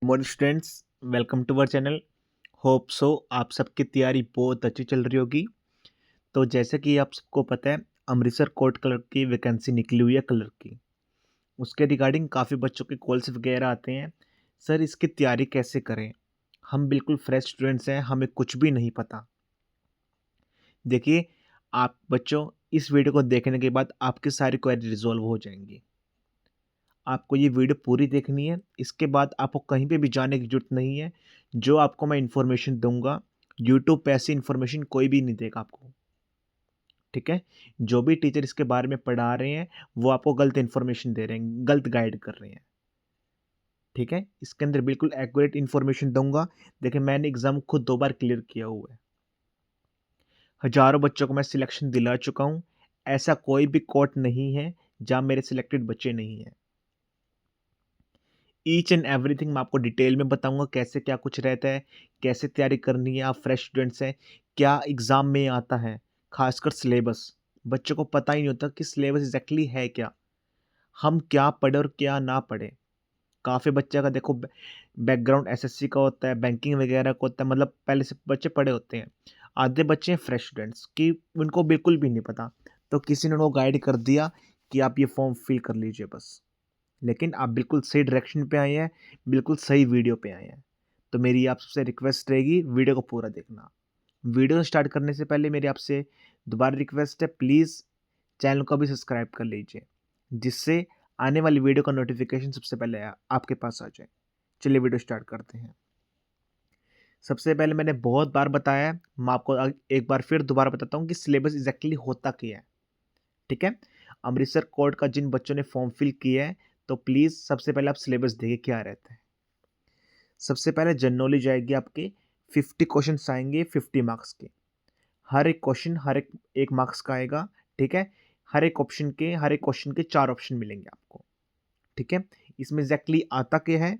Morning students, welcome to our channel. Hope so आप सबकी तैयारी बहुत अच्छी चल रही होगी। तो जैसे कि आप सबको पता है, अमृतसर कोर्ट क्लर्क की वैकेंसी निकली हुई है क्लर्क की। उसके रिगार्डिंग काफ़ी बच्चों के कॉल्स वगैरह आते हैं, सर इसकी तैयारी कैसे करें। हम बिल्कुल फ्रेश स्टूडेंट्स हैं, हमें कुछ भी नहीं पता। देखिए, आप बच्चों इस वीडियो को देखने के बाद आपकी सारी क्वेरी रिजॉल्व हो जाएंगी। आपको ये वीडियो पूरी देखनी है, इसके बाद आपको कहीं पे भी जाने की ज़रूरत नहीं है। जो आपको मैं इन्फॉर्मेशन दूँगा, यूट्यूब पे ऐसी इन्फॉर्मेशन कोई भी नहीं देगा आपको, ठीक है? जो भी टीचर इसके बारे में पढ़ा रहे हैं, वो आपको गलत इन्फॉर्मेशन दे रहे हैं, गलत गाइड कर रहे हैं, ठीक है? इसके अंदर बिल्कुल एक्यूरेट इन्फॉर्मेशन दूँगा। देखिए, मैंने एग्ज़ाम खुद 2 बार क्लियर किया हुआ है। हज़ारों बच्चों को मैं सिलेक्शन दिला चुका हूँ। ऐसा कोई भी कोर्ट नहीं है, जहाँ मेरे सिलेक्टेड बच्चे नहीं हैं। ईच एंड एवरीथिंग मैं आपको डिटेल में बताऊँगा, कैसे क्या कुछ रहता है, कैसे तैयारी करनी है। आप फ्रेश स्टूडेंट्स हैं, क्या एग्ज़ाम में आता है, ख़ासकर सिलेबस। बच्चों को पता ही नहीं होता कि सिलेबस एग्ज़ैक्टली है क्या? हम क्या पढ़ें और क्या ना पढ़ें। काफ़ी बच्चे का देखो बैकग्राउंड एसएससी का होता है, बैंकिंग वगैरह का होता है, मतलब पहले से बच्चे पढ़े होते हैं। आधे बच्चे हैं फ्रेश स्टूडेंट्स कि उनको बिल्कुल भी नहीं पता, तो किसी ने उनको गाइड कर दिया कि आप ये फॉर्म फिल कर लीजिए बस। लेकिन आप बिल्कुल सही डायरेक्शन पे आए हैं, बिल्कुल सही वीडियो पे आए हैं। तो मेरी आप सबसे रिक्वेस्ट रहेगी, वीडियो को पूरा देखना। वीडियो स्टार्ट करने से पहले मेरी आपसे दोबारा रिक्वेस्ट है, प्लीज़ चैनल को भी सब्सक्राइब कर लीजिए, जिससे आने वाली वीडियो का नोटिफिकेशन सबसे पहले आपके पास आ जाए। चलिए वीडियो स्टार्ट करते हैं। सबसे पहले मैंने बहुत बार बताया है, मैं आपको एक बार फिर दोबारा बताता हूँ कि सिलेबस एग्जैक्टली होता क्या है, ठीक है? अमृतसर कोर्ट का जिन बच्चों ने फॉर्म फिल किया है, तो प्लीज़ सबसे पहले आप सिलेबस देखिए क्या रहता है। सबसे पहले जनरल नॉलेज आएगी आपके, 50 क्वेश्चंस आएँगे 50 मार्क्स के। हर एक क्वेश्चन हर एक 1 मार्क्स का आएगा, ठीक है? हर एक क्वेश्चन के 4 ऑप्शन मिलेंगे आपको, ठीक है? इसमें एग्ज़ैक्टली आता क्या है,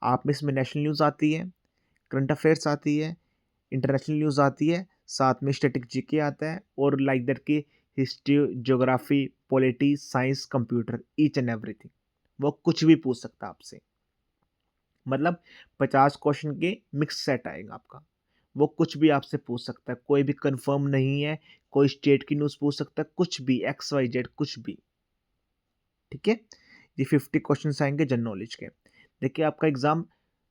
आप में इसमें नेशनल न्यूज़ आती है, करंट अफेयर्स आती है, इंटरनेशनल न्यूज़ आती है, साथ में स्टैटिक जीके आता है और लाइक दैट कि history, geography, polity, science, computer, each and everything. वो कुछ भी पूछ सकता है आपसे। मतलब 50 क्वेश्चन के मिक्स सेट आएगा आपका। वो कुछ भी आपसे पूछ सकता है, कोई भी कंफर्म नहीं है, कोई स्टेट की न्यूज़ पूछ सकता है, कुछ भी एक्स वाई जेड कुछ भी, ठीक है? ये 50 क्वेश्चंस आएँगे जनरल नॉलेज के। देखिए आपका एग्ज़ाम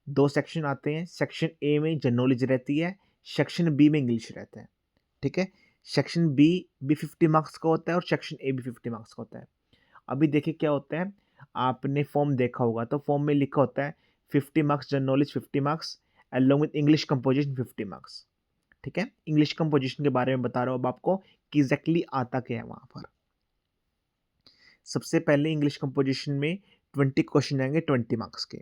2 सेक्शन आते हैं, सेक्शन ए में जनरल नॉलेज रहती है, सेक्शन बी में इंग्लिश रहता है, ठीक है? सेक्शन बी भी 50 मार्क्स का होता है और सेक्शन ए भी 50 मार्क्स का होता है। अभी देखिए क्या होता है, आपने फॉर्म देखा होगा तो फॉर्म में लिखा होता है 50 marks general knowledge 50 marks along with English composition 50 marks, ठीक है? इंग्लिश कंपोजिशन के बारे में बता रहा हूँ अब आपको कि एग्ज़ैक्टली आता क्या है वहाँ पर। सबसे पहले इंग्लिश कंपोजिशन में 20 क्वेश्चन आएँगे 20 मार्क्स के।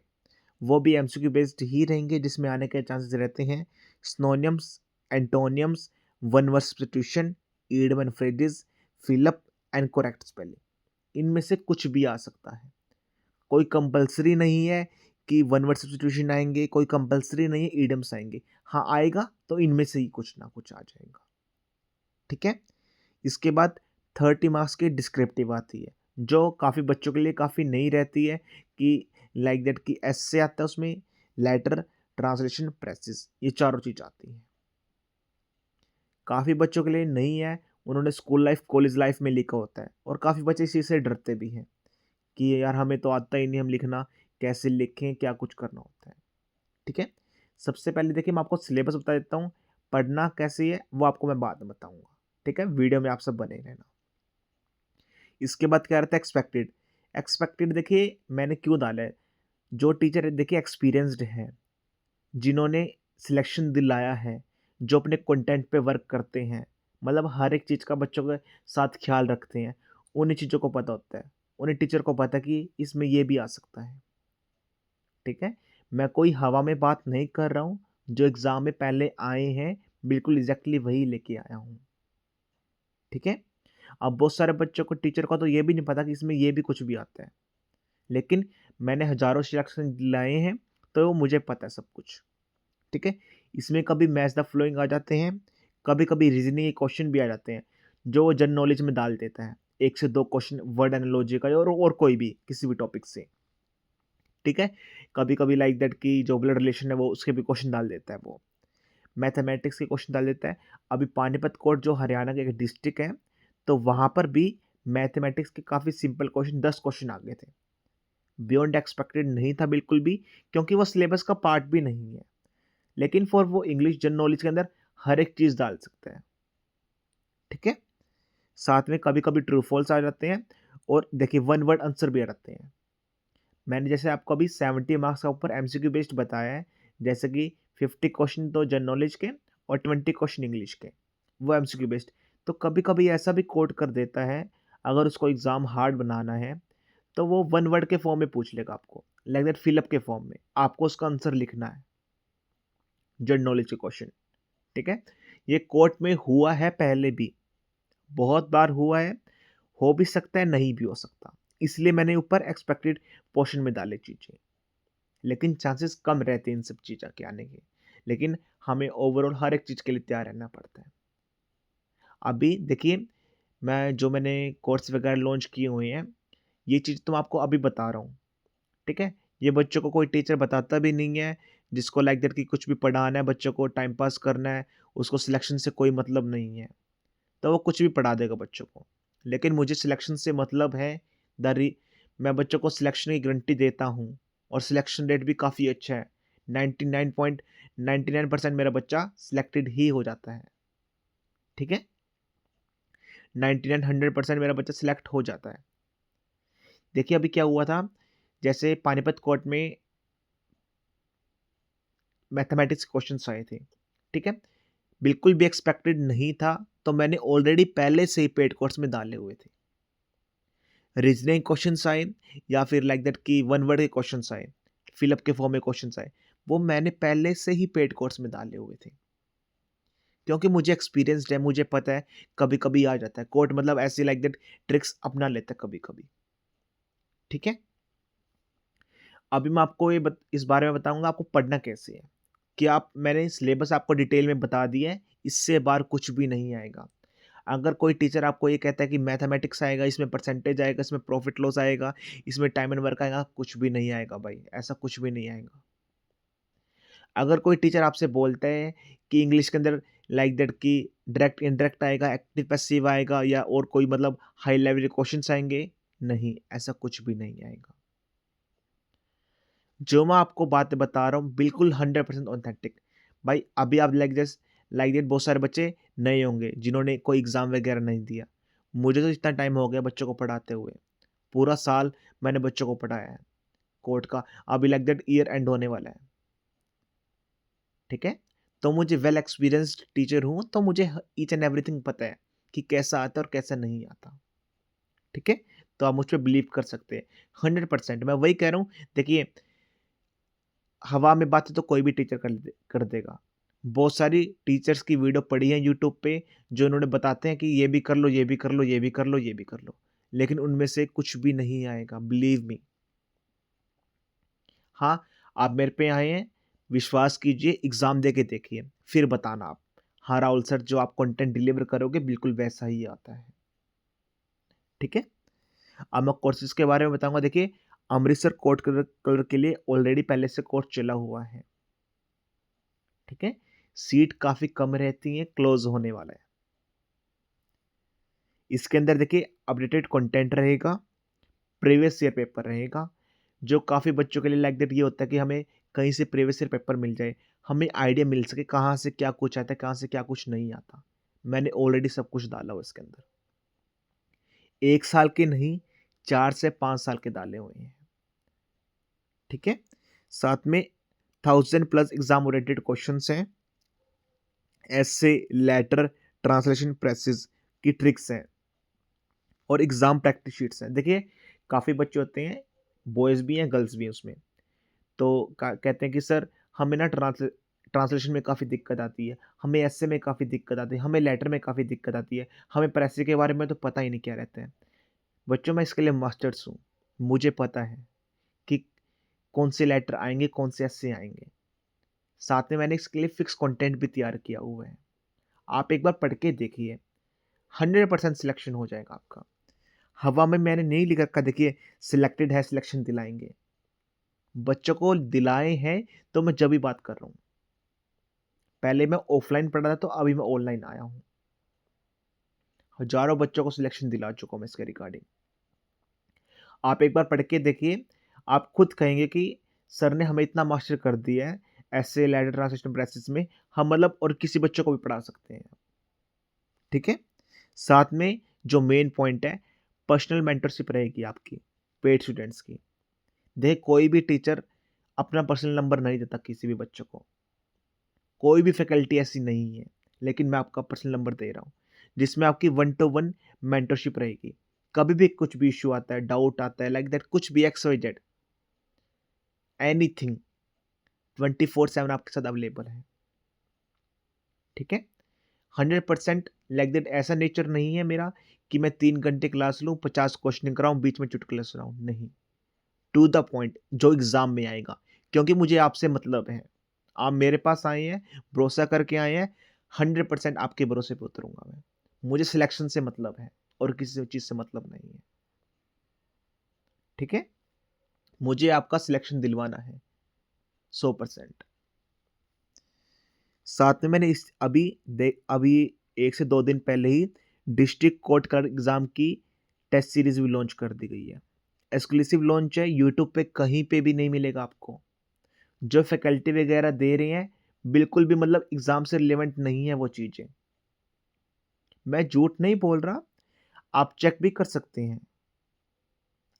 वो भी एमसीक्यू बेस्ड ही रहेंगे, जिसमें आने के चांसेस रहते हैं synonyms, antonyms, one word substitution, idiom and phrases, fill up and correct spelling. इनमें से कुछ भी आ सकता है। कोई कंपल्सरी नहीं है कि वन वर्ड सब्स्टिट्यूशन आएँगे, कोई कंपल्सरी नहीं है इडियम्स आएँगे। हाँ, आएगा तो इनमें से ही कुछ ना कुछ आ जाएगा, ठीक है? इसके बाद 30 मार्क्स की डिस्क्रिप्टिव आती है, जो काफ़ी बच्चों के लिए काफ़ी नई रहती है कि लाइक दैट कि एस्से आता है उसमें, लेटर, ट्रांसलेशन, प्रेसिस, ये चारों चीज़ आती हैं। काफ़ी बच्चों के लिए नहीं है, उन्होंने स्कूल लाइफ, कॉलेज लाइफ में लिखा होता है और काफ़ी बच्चे इस चीज़ से डरते भी हैं कि यार हमें तो आता ही नहीं, हम लिखना कैसे लिखें, क्या कुछ करना होता है, ठीक है? सबसे पहले देखिए मैं आपको सिलेबस बता देता हूँ, पढ़ना कैसे है वो आपको मैं बाद में बताऊँगा, ठीक है? वीडियो में आप सब बने रहना। इसके बाद क्या रहता है एक्सपेक्टेड। एक्सपेक्टेड देखिए मैंने क्यों डाला है, जो टीचर देखिए एक्सपीरियंस्ड हैं, जिन्होंने सिलेक्शन दिलाया है, जो अपने कंटेंट पे वर्क करते हैं, मतलब हर एक चीज़ का बच्चों के साथ ख्याल रखते हैं, उन्हीं चीज़ों को पता होता है। उन्हें टीचर को पता है कि इसमें ये भी आ सकता है, ठीक है? मैं कोई हवा में बात नहीं कर रहा हूँ, जो एग्ज़ाम में पहले आए हैं, बिल्कुल एग्ज़ैक्टली वही लेके आया हूँ, ठीक है? अब बहुत सारे बच्चों को टीचर को तो ये भी नहीं पता कि इसमें ये भी कुछ भी आता है। लेकिन मैंने हज़ारों सिलेक्शन दिलाए हैं, तो मुझे पता है सब कुछ, ठीक है? इसमें कभी मैच द फॉलोइंग आ जाते हैं, कभी-कभी रीज़निंग के क्वेश्चन भी आ जाते हैं, जो वो जनरल नॉलेज में डाल देता है। 1 से 2 क्वेश्चन वर्ड एनालॉजी का और कोई भी, किसी भी टॉपिक से, ठीक है? कभी-कभी लाइक दैट कि जो ब्लड रिलेशन है वो उसके भी क्वेश्चन डाल देता है वो। मैथमेटिक्स के क्वेश्चन डाल देता है। अभी पानीपत कोट जो हरियाणा का एक डिस्ट्रिक्ट है, तो वहाँ पर भी मैथमेटिक्स के काफ़ी सिंपल क्वेश्चन 10 क्वेश्चन आ गए थे। बियॉन्ड एक्सपेक्टेड नहीं था बिल्कुल भी, क्योंकि वो सिलेबस का पार्ट भी नहीं है। लेकिन फॉर वो इंग्लिश जनरल नॉलेज के अंदर हर एक चीज़ डाल सकते हैं, ठीक है? साथ में कभी-कभी ट्रू फॉल्स आ जाते हैं और देखिए वन वर्ड आंसर भी आ जाते हैं। मैंने जैसे आपको अभी 70 मार्क्स का ऊपर एमसीक्यू बेस्ड बताया है, जैसे कि 50 क्वेश्चन तो जनरल नॉलेज के और 20 क्वेश्चन इंग्लिश के, वो एमसीक्यू बेस्ड। तो कभी-कभी ऐसा भी कोट कर देता है, अगर उसको एग्ज़ाम हार्ड बनाना है, तो वो वन वर्ड के फॉर्म में पूछ लेगा आपको, लाइक दैट फिल अप के फॉर्म में। आपको उसका आंसर लिखना है, जनरल नॉलेज के क्वेश्चन, ठीक है? ये कोर्ट में हुआ है पहले भी, बहुत बार हुआ है, हो भी सकता है, नहीं भी हो सकता। इसलिए मैंने ऊपर एक्सपेक्टेड पोर्शन में डाले चीज़ें। लेकिन चांसेस कम रहते हैं इन सब चीज़ों के आने के। लेकिन हमें ओवरऑल हर एक चीज़ के लिए तैयार रहना पड़ता है। अभी देखिए, मैंने कोर्स वगैरह लॉन्च किए हुए हैं, ये चीज़ तो मैं आपको अभी बता रहा हूँ, ठीक है? ये बच्चों को कोई टीचर बताता भी नहीं है, जिसको लाइक दैट कि कुछ भी पढ़ाना है, बच्चों को टाइम पास करना है, उसको सिलेक्शन से कोई मतलब नहीं है, तो वो कुछ भी पढ़ा देगा बच्चों को। लेकिन मुझे सिलेक्शन से मतलब है, द री मैं बच्चों को सिलेक्शन की गारंटी देता हूँ और सिलेक्शन रेट भी काफ़ी अच्छा है। 99.99% मेरा बच्चा सिलेक्टेड ही हो जाता है, ठीक है? 99-100% मेरा बच्चा सिलेक्ट हो जाता है। देखिए अभी क्या हुआ था, जैसे पानीपत कोर्ट में मैथमेटिक्स क्वेश्चन्स आए थे, ठीक है? बिल्कुल भी एक्सपेक्टेड नहीं था, तो मैंने ऑलरेडी पहले से ही पेड कोर्स में डाले हुए थे। रीजनिंग क्वेश्चंस आए या फिर लाइक दैट कि वन वर्ड के क्वेश्चंस आए, फिल अप के फॉर्म में क्वेश्चंस आए, वो मैंने पहले से ही पेड कोर्स में डाले हुए थे। क्योंकि मुझे एक्सपीरियंस्ड है, मुझे पता है कभी-कभी आ जाता है। कोर्ट मतलब ऐसे लाइक दैट ट्रिक्स अपना लेता है कभी-कभी, ठीक है? अभी मैं आपको इस बारे में बताऊँगा आपको पढ़ना कैसे है। कि आप मैंने सिलेबस आपको डिटेल में बता दिया है, इससे बाहर कुछ भी नहीं आएगा। अगर कोई टीचर आपको ये कहता है कि मैथमेटिक्स आएगा, इसमें परसेंटेज आएगा, इसमें प्रॉफिट लॉस आएगा, इसमें टाइम एंड वर्क आएगा, कुछ भी नहीं आएगा भाई, ऐसा कुछ भी नहीं आएगा। अगर कोई टीचर आपसे बोलता है कि इंग्लिश के अंदर लाइक दैट कि डायरेक्ट इनडायरेक्ट आएगा, एक्टिव पैसिव आएगा या और कोई मतलब हाई लेवल के क्वेश्चंस आएँगे, नहीं, ऐसा कुछ भी नहीं आएगा। जो मैं आपको बातें बता रहा हूँ बिल्कुल 100% ऑथेंटिक। भाई अभी आप लाइक दैट बहुत सारे बच्चे नए होंगे जिन्होंने कोई एग्ज़ाम वगैरह नहीं दिया। मुझे तो इतना टाइम हो गया बच्चों को पढ़ाते हुए। पूरा साल मैंने बच्चों को पढ़ाया है कोर्ट का। अभी लाइक दैट ईयर एंड होने वाला है, ठीक है? तो मुझे वेल एक्सपीरियंस्ड टीचर हूँ, तो मुझे ईच एंड एवरीथिंग पता है कि कैसा आता है और कैसा नहीं आता, ठीक है? तो आप मुझ पे बिलीव कर सकते हैं 100%। मैं वही कह रहा हूँ, देखिए हवा में बातें तो कोई भी टीचर कर देगा। बहुत सारी टीचर्स की वीडियो पड़ी है यूट्यूब पे, जो उन्होंने बताते हैं कि ये भी कर लो, ये भी कर लो, ये भी कर लो, ये भी कर लो। लेकिन उनमें से कुछ भी नहीं आएगा, बिलीव मी। हाँ, आप मेरे पे आए हैं, विश्वास कीजिए, एग्ज़ाम दे के देखिए, फिर बताना आप। हाँ, राहुल सर जो आप कंटेंट डिलीवर करोगे बिल्कुल वैसा ही आता है। ठीक है? अब मैं कोर्सेज़ के बारे में बताऊँगा। देखिए, अमृतसर कोर्ट कलर कलर के लिए ऑलरेडी पहले से कोर्स चला हुआ है। ठीक है? सीट काफ़ी कम रहती हैं, क्लोज़ होने वाला है। इसके अंदर देखिए अपडेटेड कंटेंट रहेगा, प्रीवियस ईयर पेपर रहेगा, जो काफ़ी बच्चों के लिए लाइक दैट ये होता है कि हमें कहीं से प्रीवियस ईयर पेपर मिल जाए, हमें आइडिया मिल सके कहाँ से क्या कुछ आता है, कहाँ से क्या कुछ नहीं आता। मैंने ऑलरेडी सब कुछ डाला हुआ इसके अंदर। 1 साल के नहीं, 4 से 5 साल के डाले हुए हैं। ठीक है? साथ में 1000 प्लस एग्ज़ाम ओरिएंटेड क्वेश्चंस हैं। एसे, लेटर, ट्रांसलेशन प्रेसेस की ट्रिक्स हैं और एग्ज़ाम प्रैक्टिस शीट्स हैं। देखिए, काफ़ी बच्चे होते हैं, बॉयज़ भी हैं, गर्ल्स भी हैं उसमें। तो कहते हैं कि सर हमें ना ट्रांसलेशन में काफ़ी दिक्कत आती है, हमें एसे में काफ़ी दिक्कत आती है, हमें लेटर में काफ़ी दिक्कत आती है, हमें प्रेस के बारे में तो पता ही नहीं क्या रहता है। बच्चों मैं इसके लिए मास्टर्स हूँ, मुझे पता है कि कौन से लेटर आएँगे, कौन से एसे आएँगे। साथ में मैंने इसके लिए फिक्स कंटेंट भी तैयार किया हुआ है। आप एक बार पढ़ के देखिए, 100% सिलेक्शन हो जाएगा आपका। हवा में मैंने नहीं लिख रखा देखिए सिलेक्टेड है, सिलेक्शन दिलाएँगे। बच्चों को दिलाए हैं तो मैं जब भी बात कर रहा हूँ। पहले मैं ऑफलाइन पढ़ा था तो अभी मैं ऑनलाइन आया हूँ। हज़ारों बच्चों को सिलेक्शन दिला चुका हूँ मैं इसके रिगार्डिंग। आप एक बार पढ़ के देखिए, आप खुद कहेंगे कि सर ने हमें इतना मास्टर कर दिया है, ऐसे लैडर ट्रांसलेशन प्रोसेस में हम मतलब और किसी बच्चों को भी पढ़ा सकते हैं। ठीक है? साथ में जो मेन पॉइंट है, पर्सनल मेंटरशिप रहेगी आपकी, पेड स्टूडेंट्स की। देखिए कोई भी टीचर अपना पर्सनल नंबर नहीं देता किसी भी बच्चों को। कोई भी फैकल्टी ऐसी नहीं है, लेकिन मैं आपका पर्सनल नंबर दे रहा हूँ, जिसमें आपकी 1 टू 1 मेंटरशिप रहेगी। कभी भी कुछ भी इश्यू आता है, डाउट आता है, लाइक दैट कुछ भी एक्स वाई जेड, एनीथिंग 24/7 आपके साथ अवेलेबल है। ठीक है? 100% लाइक दैट ऐसा नेचर नहीं है मेरा कि मैं 3 घंटे क्लास लूँ, 50 क्वेश्चन कराऊँ, बीच में चुटकुले सुनाऊँ, नहीं। टू द पॉइंट जो एग्ज़ाम में आएगा, क्योंकि मुझे आपसे मतलब है। आप मेरे पास आए हैं, भरोसा करके आए हैं, 100% आपके भरोसे पे उतरूँगा मैं। मुझे सिलेक्शन से मतलब है और किसी चीज़ से मतलब नहीं है। ठीक है? मुझे आपका सिलेक्शन दिलवाना है 100%। साथ में मैंने इस अभी 1 से 2 दिन पहले ही डिस्ट्रिक्ट कोर्ट क्लर्क एग्ज़ाम की टेस्ट सीरीज़ भी लॉन्च कर दी गई है। एक्सक्लूसिव लॉन्च है, यूट्यूब पे कहीं पे भी नहीं मिलेगा आपको। जो फैकल्टी वगैरह दे रहे हैं, बिल्कुल भी मतलब एग्ज़ाम से रिलेवेंट नहीं है वो चीज़ें। मैं झूठ नहीं बोल रहा, आप चेक भी कर सकते हैं।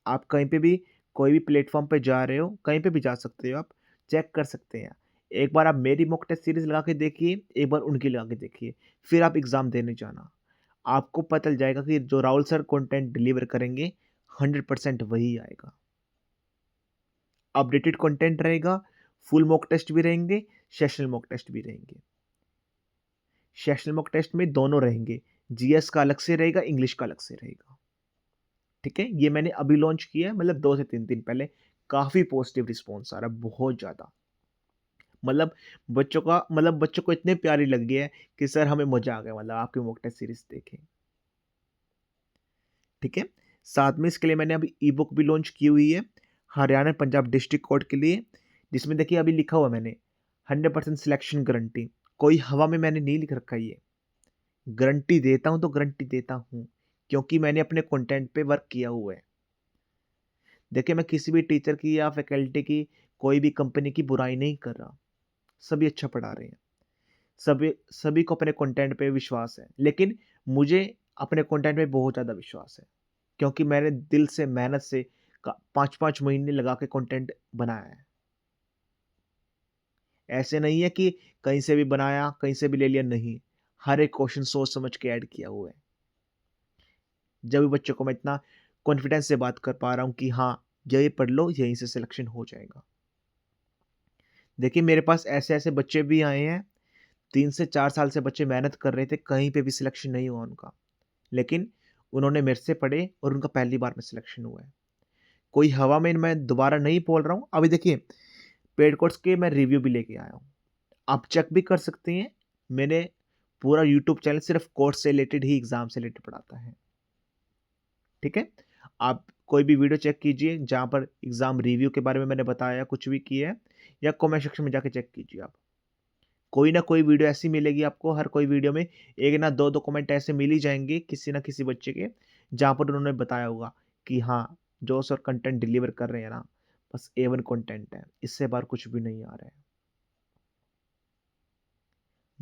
आप कहीं पे भी कोई भी प्लेटफ़ॉर्म पे जा रहे हो, कहीं पे भी जा सकते हो आप, चेक कर सकते हैं। एक बार आप मेरी मॉक टेस्ट सीरीज़ लगा के देखिए, एक बार उनकी लगा के देखिए, फिर आप एग्ज़ाम देने जाना। आपको पता चल जाएगा कि जो राहुल सर कंटेंट डिलीवर करेंगे, 100% वही आएगा। अपडेटेड कंटेंट रहेगा, फुल मॉक टेस्ट भी रहेंगे, सेशनल मॉक टेस्ट भी रहेंगे। सेशनल मॉक टेस्ट में दोनों रहेंगे, जीएस का अलग से रहेगा, इंग्लिश का अलग से रहेगा। ठीक है? ये मैंने अभी लॉन्च किया है, मतलब 2 से 3 दिन पहले। काफ़ी पॉजिटिव रिस्पॉन्स आ रहा है, बहुत ज़्यादा। मतलब बच्चों को इतने प्यारी लग गई है कि सर हमें मज़ा आ गया, मतलब आपकी मॉक टेस्ट सीरीज़ देखे। ठीक है? साथ में इसके लिए मैंने अभी ई बुक भी लॉन्च की हुई है, हरियाणा पंजाब डिस्ट्रिक्ट कोर्ट के लिए, जिसमें देखिए अभी लिखा हुआ है मैंने 100% सिलेक्शन गारंटी। कोई हवा में मैंने नहीं लिख रखा है ये। गारंटी देता हूँ तो गारंटी देता हूँ, क्योंकि मैंने अपने कंटेंट पे वर्क किया हुआ है। देखिए मैं किसी भी टीचर की या फैकल्टी की, कोई भी कंपनी की बुराई नहीं कर रहा। सभी अच्छा पढ़ा रहे हैं। सभी सभी को अपने कंटेंट पे विश्वास है। लेकिन मुझे अपने कंटेंट पे बहुत ज़्यादा विश्वास है, क्योंकि मैंने दिल से, मेहनत से 5-5 महीने लगा के कंटेंट बनाया है। ऐसे नहीं है कि कहीं से भी बनाया, कहीं से भी ले लिया, नहीं। हर एक क्वेश्चन सोच समझ के ऐड किया हुआ है। जब भी बच्चों को मैं इतना कॉन्फिडेंस से बात कर पा रहा हूँ कि हाँ, ये पढ़ लो, यहीं से सिलेक्शन हो जाएगा। देखिए मेरे पास ऐसे-ऐसे बच्चे भी आए हैं, 3 से 4 साल से बच्चे मेहनत कर रहे थे, कहीं पे भी सिलेक्शन नहीं हुआ उनका। लेकिन उन्होंने मेरे से पढ़े और उनका पहली बार में सिलेक्शन हुआ है। कोई हवा में मैं दोबारा नहीं बोल रहा हूँ। अभी देखिए पेड कोर्स के मैं रिव्यू भी लेके आया हूँ। आप चेक भी कर सकते हैं। मैंने पूरा यूट्यूब चैनल सिर्फ़ कोर्स से रिलेटेड ही, एग्ज़ाम से रिलेटेड पढ़ाता है। ठीक है? आप कोई भी वीडियो चेक कीजिए जहाँ पर एग्ज़ाम रिव्यू के बारे में मैंने बताया, कुछ भी किया है, या कमेंट सेक्शन में जाके चेक कीजिए आप। कोई ना कोई वीडियो ऐसी मिलेगी आपको, हर कोई वीडियो में 1 ना 2-2 कमेंट ऐसे मिल ही जाएँगे किसी ना किसी बच्चे के, जहाँ पर उन्होंने बताया होगा कि हाँ, जो सर कंटेंट डिलीवर कर रहे हैं ना, बस A1 कंटेंट है, इससे बाहर कुछ भी नहीं आ रहा है।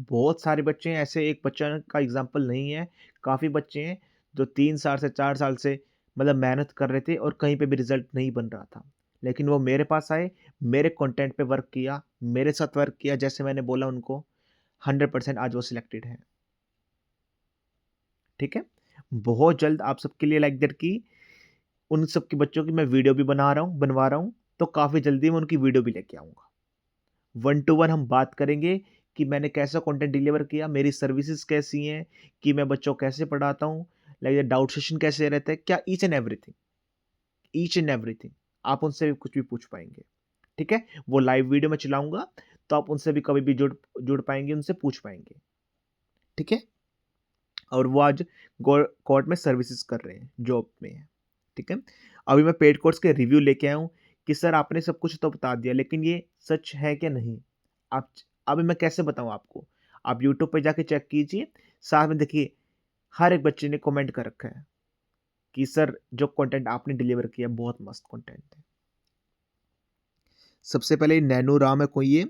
बहुत सारे बच्चे हैं, ऐसे एक बच्चा का एग्ज़ाम्पल नहीं है, काफ़ी बच्चे हैं जो 3 साल से 4 साल से मतलब मेहनत कर रहे थे और कहीं पे भी रिज़ल्ट नहीं बन रहा था। लेकिन वो मेरे पास आए, मेरे कंटेंट पे वर्क किया, मेरे साथ वर्क किया, जैसे मैंने बोला उनको, 100% आज वो सिलेक्टेड हैं। ठीक है? बहुत जल्द आप सबके लिए लाइक दैट कि उन सब के बच्चों की मैं वीडियो भी बनवा रहा हूँ, तो काफ़ी जल्दी मैं उनकी वीडियो भी लेके आऊँगा। 1 टू 1 हम बात करेंगे कि मैंने कैसा कंटेंट डिलीवर किया, मेरी सर्विसेज़ कैसी हैं, कि मैं बच्चों को कैसे पढ़ाता हूँ, लाइक डाउट सेशन कैसे रहता है, क्या ईच एंड एवरीथिंग आप उनसे भी कुछ भी पूछ पाएँगे। ठीक है? वो लाइव वीडियो मैं चलाऊँगा, तो आप उनसे भी कभी भी जुड़ पाएँगे, उनसे पूछ पाएँगे। ठीक है? और वो आज कोर्ट में सर्विसेज कर रहे हैं, जॉब में है। ठीक है? अभी मैं पेड कोर्स के रिव्यू लेके आया हूँ कि सर आपने सब कुछ तो बता दिया, लेकिन ये सच है कि नहीं? आप अब मैं कैसे बताऊँ आपको? आप यूट्यूब पे जाके चेक कीजिए, साथ में देखिए हर एक बच्चे ने कमेंट कर रखा है कि सर जो कंटेंट आपने डिलीवर किया बहुत मस्त कंटेंट है। सबसे पहले नैनो राम है कोई ये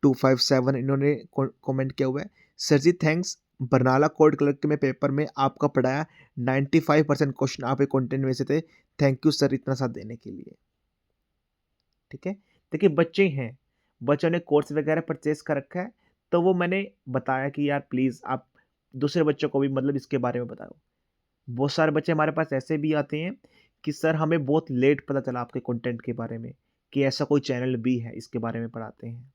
257 इन्होंने कमेंट किया हुआ है। सर जी थैंक्स, बरनाला कोड क्लर्क के में पेपर में आपका पढ़ाया 95% क्वेश्चन आपके कंटेंट में से थे। थैंक यू सर इतना साथ देने के लिए। ठीक है, देखिए बच्चे हैं, बच्चों ने कोर्स वगैरह परचेज कर रखा है, तो वो मैंने बताया कि यार प्लीज़ आप दूसरे बच्चों को भी मतलब इसके बारे में बताओ। बहुत सारे बच्चे हमारे पास ऐसे भी आते हैं कि सर हमें बहुत लेट पता चला आपके कंटेंट के बारे में कि ऐसा कोई चैनल भी है, इसके बारे में पढ़ाते हैं,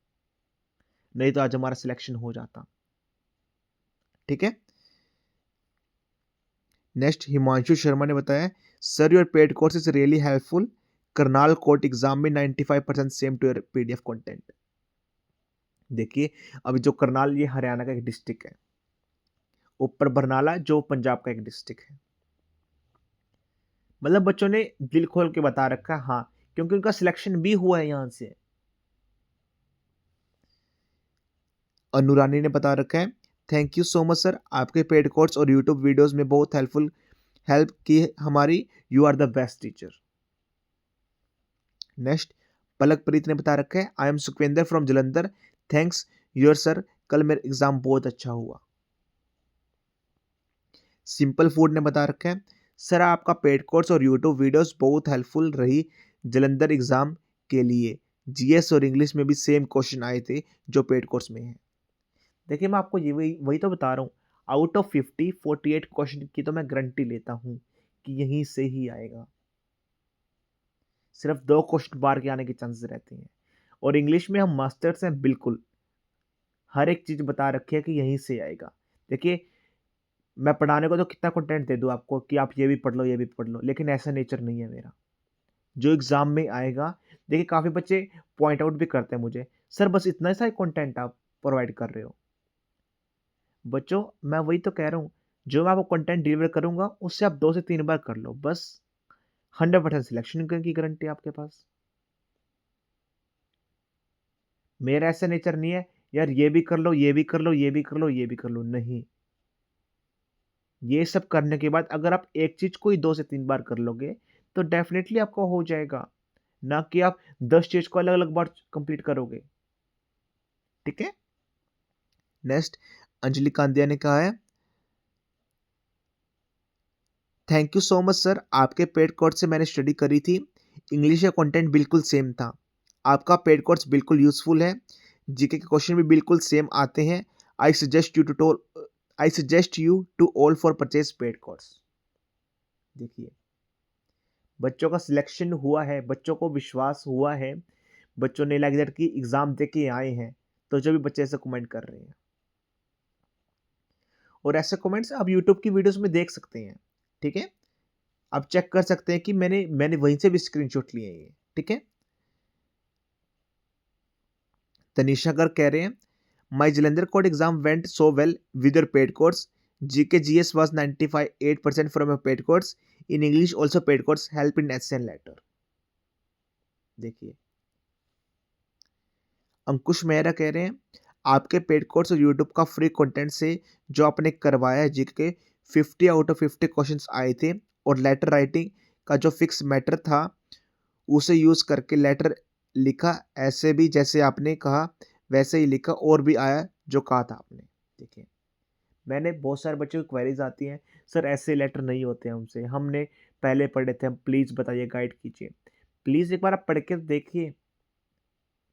नहीं तो आज हमारा सिलेक्शन हो जाता। ठीक है, नेक्स्ट हिमांशु शर्मा ने बताया sir your paid course is really helpful, Karnal court exam में 95% same to your PDF content. देखिए अभी जो करनाल ये हरियाणा का एक डिस्ट्रिक्ट है, ऊपर बरनाला जो पंजाब का एक डिस्ट्रिक्ट है। मतलब बच्चों ने दिल खोल के बता रखा है, हाँ, क्योंकि उनका सिलेक्शन भी हुआ है यहां से। अनुरानी ने बता रखा है thank you so much sir, आपके पेड कोर्स और यूट्यूब वीडियोस में बहुत हेल्प की हमारी, you are the best teacher. Next Palak Preet ने बता रखा है I am Sukhwinder from Jalandhar, thanks your sir, कल मेरा एग्जाम बहुत अच्छा हुआ। सिंपल फूड ने बता रखा है सर आपका पेड कोर्स और यूट्यूब वीडियोस बहुत हेल्पफुल रही जलंधर एग्जाम के लिए, जीएस और इंग्लिश में भी सेम क्वेश्चन आए थे जो पेड कोर्स में है। देखिए मैं आपको ये वही वही तो बता रहा हूँ, आउट ऑफ 50 48 क्वेश्चन की तो मैं गारंटी लेता हूँ कि यहीं से ही आएगा। सिर्फ 2 क्वेश्चन बार के आने के चांसेस रहते हैं, और इंग्लिश में हम मास्टर्स हैं बिल्कुल, हर एक चीज़ बता रखी है कि यहीं से आएगा। देखिए मैं पढ़ाने को तो कितना कंटेंट दे दूँ आपको कि आप ये भी पढ़ लो, ये भी पढ़ लो, लेकिन ऐसा नेचर नहीं है मेरा। जो एग्ज़ाम में आएगा, देखिए काफ़ी बच्चे पॉइंट आउट भी करते हैं मुझे, सर बस इतना सा ही कंटेंट आप प्रोवाइड कर रहे हो। बच्चों मैं वही तो कह रहा हूँ, जो मैं आपको कंटेंट डिलीवर करूँगा उससे आप 2 से 3 बार कर लो बस, 100% सिलेक्शन की गारंटी है आपके पास। मेरा ऐसा नेचर नहीं है, यार ये भी कर लो, ये भी कर लो, ये भी कर लो, ये भी कर लो, नहीं। ये सब करने के बाद अगर आप एक चीज़ को ही 2 से 3 बार कर लोगे, तो डेफ़िनेटली आपका हो जाएगा, ना कि आप 10 चीज़ को अलग-अलग बार कंप्लीट करोगे। ठीक है? नेक्स्ट अंजलि कांदिया ने कहा है thank you so much sir, आपके पेड कोर्स से मैंने स्टडी करी थी, इंग्लिश का कंटेंट बिल्कुल सेम था। आपका पेड कोर्स बिल्कुल यूज़फुल है, जीके के क्वेश्चन भी बिल्कुल सेम आते हैं। I suggest you to all I suggest you to all for purchase paid course. देखिए बच्चों का सिलेक्शन हुआ है, बच्चों को विश्वास हुआ है, बच्चों ने लाइक दैट कि एग्ज़ाम दे के आए हैं, तो जो भी बच्चे ऐसे कमेंट कर रहे हैं, और ऐसे कमेंट्स आप यूट्यूब की वीडियोज़ में देख सकते हैं। ठीक है? आप चेक कर सकते हैं कि मैंने मैंने वहीं से भी स्क्रीनशॉट लिए हैं ये। ठीक है? तनीषा गर्ग कह रहे हैं my Jalandhar code exam went so well with your paid course, GK GS was 98% from your paid course, in English also paid course help in SN letter. देखिए अंकुश मेहरा कह रहे हैं आपके पेड कोर्स और यूट्यूब का फ्री कंटेंट से जो आपने करवाया है जीके 50 आउट ऑफ 50 क्वेश्चंस आए थे, और लेटर राइटिंग का जो फिक्स मैटर था उसे यूज़ करके लेटर लिखा, ऐसे भी जैसे आपने कहा वैसे ही लिखा, और भी आया जो कहा था आपने। देखिए मैंने बहुत सारे बच्चों की क्वेरीज आती हैं, सर ऐसे लेटर नहीं होते हमसे, हमने पहले पढ़े थे, हम प्लीज़ बताइए, गाइड कीजिए। प्लीज़ एक बार आप पढ़ के तो देखिए,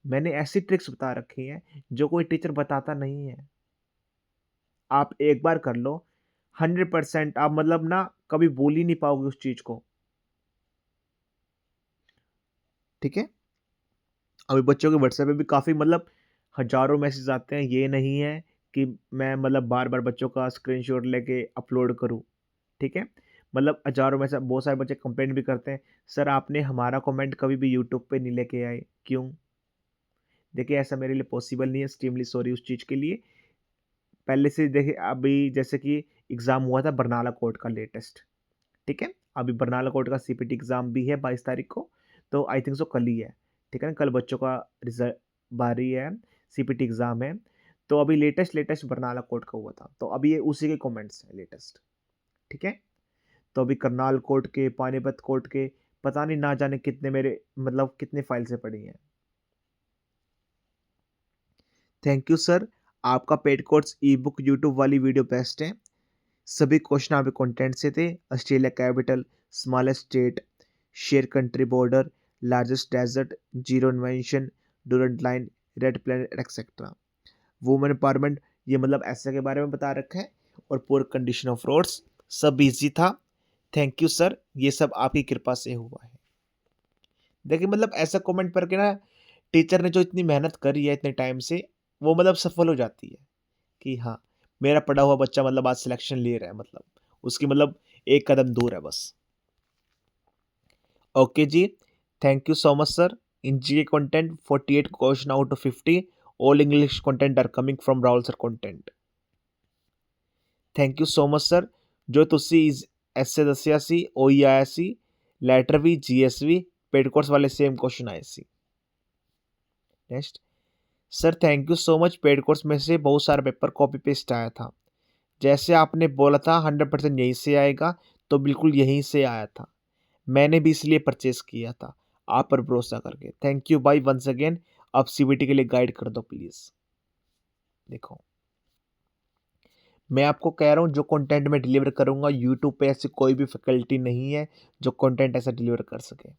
मैंने ऐसी ट्रिक्स बता रखी हैं जो कोई टीचर बताता नहीं है। आप एक बार कर लो, 100% आप मतलब ना कभी भूल ही नहीं पाओगे उस चीज़ को। ठीक है? अभी बच्चों के व्हाट्सएप पे भी काफ़ी मतलब हज़ारों मैसेज आते हैं, ये नहीं है कि मैं मतलब बार-बार बच्चों का स्क्रीनशॉट लेके अपलोड करूँ। ठीक है? मतलब हज़ारों में से बहुत सारे बच्चे कंप्लेंट भी करते हैं, सर आपने हमारा कमेंट कभी भी यूट्यूब पे नहीं लेके आए, क्यों? देखिए ऐसा मेरे लिए पॉसिबल नहीं है, एक्सट्रीमली सॉरी उस चीज़ के लिए। पहले से देखिए अभी जैसे कि एग्ज़ाम हुआ था बरनाला कोर्ट का लेटेस्ट, ठीक है? अभी बरनाला कोर्ट का सीपीटी एग्ज़ाम भी है 22 तारीख को, तो आई थिंक सो कल ही है, ठीक है ना? कल बच्चों का रिजल्ट बारी है, सीपीटी एग्ज़ाम है। तो अभी लेटेस्ट बरनाला कोर्ट का हुआ था, तो अभी ये उसी के कमेंट्स हैं लेटेस्ट, ठीक है? तो अभी करनाल कोर्ट के, पानीपत कोर्ट के, पता नहीं ना जाने कितने मेरे मतलब कितने फाइल से पड़ी हैं। थैंक यू सर, आपका paid course e book YouTube वाली वीडियो बेस्ट है। सभी क्वेश्चन आपके कंटेंट से थे। Australia capital, smallest state, share country border, largest desert, zero invention, Durand line, red planet etcetera. Women empowerment, ये मतलब ऐसे के बारे में बता रखा है, और पुअर कंडीशन ऑफ रोड्स, सब इजी था। थैंक यू सर, ये सब आपकी कृपा से हुआ है। देखिए मतलब ऐसा कमेंट करके ना टीचर ने जो इतनी मेहनत करी है इतने टाइम से, वो मतलब सफल हो जाती है कि हाँ, मेरा पढ़ा हुआ बच्चा मतलब आज सिलेक्शन ले रहा है, मतलब उसकी मतलब एक कदम दूर है बस। Okay ji, thank you so much sir. In GK content 48 question out of 50, all English content are coming from Rahul sir content. Thank you so much sir. जो ਤੁਸੀਂ ਐਸੇ ਦੱਸਿਆ ਸੀ ਉਹੀ ਆਇਆ ਸੀ, ਲੈਟਰ ਵੀ जीएस भी, पेड कोर्स वाले सेम क्वेश्चन आए सी। Next sir, thank you so much, paid course में से बहुत सारा पेपर कॉपी पेस्ट आया था, जैसे आपने बोला था 100% यहीं से आएगा, तो बिल्कुल यहीं से आया था। मैंने भी इसलिए परचेस किया था, आप पर भरोसा करके। थैंक यू भाई वंस अगेन। अब सीबीटी के लिए गाइड कर दो प्लीज। देखो मैं आपको कह रहा हूँ जो कंटेंट मैं डिलीवर करूंगा यूट्यूब पे ऐसी कोई भी फैकल्टी नहीं है जो कंटेंट ऐसा डिलीवर कर सके।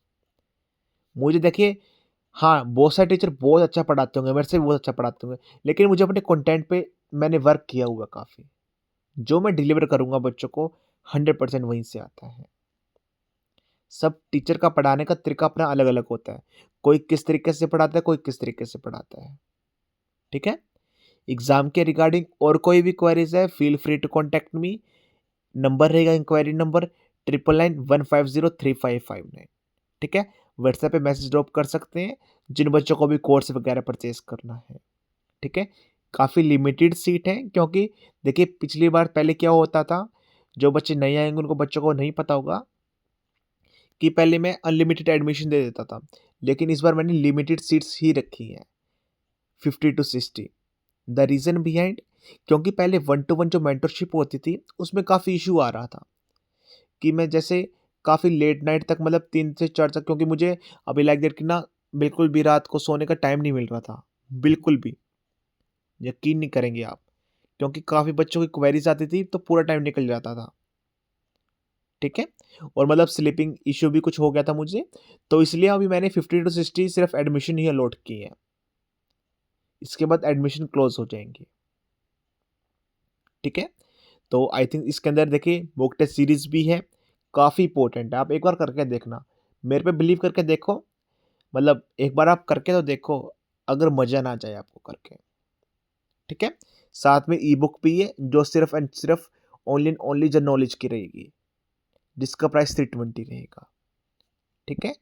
मुझे देखिए, हाँ बहुत सारे टीचर बहुत अच्छा पढ़ाते होंगे, मेरे से भी बहुत अच्छा पढ़ाते होंगे, लेकिन मुझे अपने कंटेंट पे मैंने वर्क किया हुआ काफ़ी। जो मैं डिलीवर करूंगा बच्चों को 100% वहीं से आता है। सब टीचर का पढ़ाने का तरीका अपना अलग अलग होता है, कोई किस तरीके से पढ़ाता है, कोई किस तरीके से पढ़ाता है, ठीक है? एग्जाम के रिगार्डिंग और कोई भी क्वेरीज है, feel free to contact me. Number रहेगा इंक्वायरी नंबर 9991503559, ठीक है? व्हाट्सएप पे मैसेज ड्रॉप कर सकते हैं जिन बच्चों को भी कोर्स वगैरह परचेज करना है, ठीक है? काफ़ी लिमिटेड सीट है, क्योंकि देखिए पिछली बार पहले क्या होता था, जो बच्चे नए आएंगे उनको बच्चों को नहीं पता होगा कि पहले मैं अनलिमिटेड एडमिशन दे देता था, लेकिन इस बार मैंने लिमिटेड सीट्स ही रखी हैं, 50 to 60। द रीज़न बिहाइंड, क्योंकि पहले 1-to-1 जो मेंटरशिप होती थी उसमें काफ़ी इशू आ रहा था कि मैं जैसे काफ़ी लेट नाइट तक मतलब 3 से 4 तक, क्योंकि मुझे अभी लाइक दैट कि ना बिल्कुल भी रात को सोने का टाइम नहीं मिल रहा था, बिल्कुल भी, यकीन नहीं करेंगे आप, क्योंकि काफ़ी बच्चों की क्वेरीज आती थी तो पूरा टाइम निकल जाता था, ठीक है? और मतलब स्लीपिंग इश्यू भी कुछ हो गया था मुझे, तो इसलिए अभी मैंने 50 to 60 सिर्फ एडमिशन ही अलॉट की है, इसके बाद एडमिशन क्लोज हो जाएंगे, ठीक है? तो आई थिंक इसके अंदर देखिए मॉक टेस्ट सीरीज भी है, काफ़ी इंपॉर्टेंट है, आप एक बार करके देखना, मेरे पे बिलीव करके देखो, मतलब एक बार आप करके तो देखो, अगर मज़ा ना जाए आपको करके, ठीक है? साथ में ई बुक भी है जो सिर्फ एंड सिर्फ only and only general knowledge की रहेगी, जिसका प्राइस 320 रहेगा, ठीक है?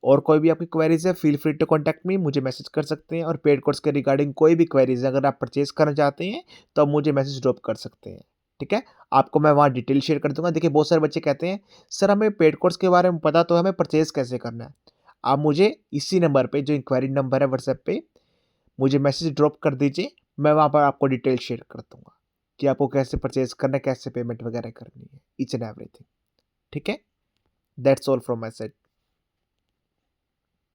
और कोई भी आपकी क्वेरीज है feel free to contact me, मुझे मैसेज कर सकते हैं, और पेड कोर्स के रिगार्डिंग कोई भी क्वेरीज है अगर आप परचेज करना चाहते हैं तो आप मुझे मैसेज ड्रॉप कर सकते हैं, ठीक है? आपको मैं वहाँ डिटेल शेयर कर दूंगा। देखिए बहुत सारे बच्चे कहते हैं सर हमें पेड कोर्स के बारे में पता तो है, हमें परचेज कैसे करना है। आप मुझे इसी नंबर पे जो इंक्वायरी नंबर है व्हाट्सएप पे मुझे मैसेज ड्रॉप कर दीजिए, मैं वहाँ पर आपको डिटेल शेयर कर दूंगा कि आपको कैसे परचेज करना है, कैसे पेमेंट वगैरह करनी है, ईच एंड एवरीथिंग, ठीक है? That's all from my side.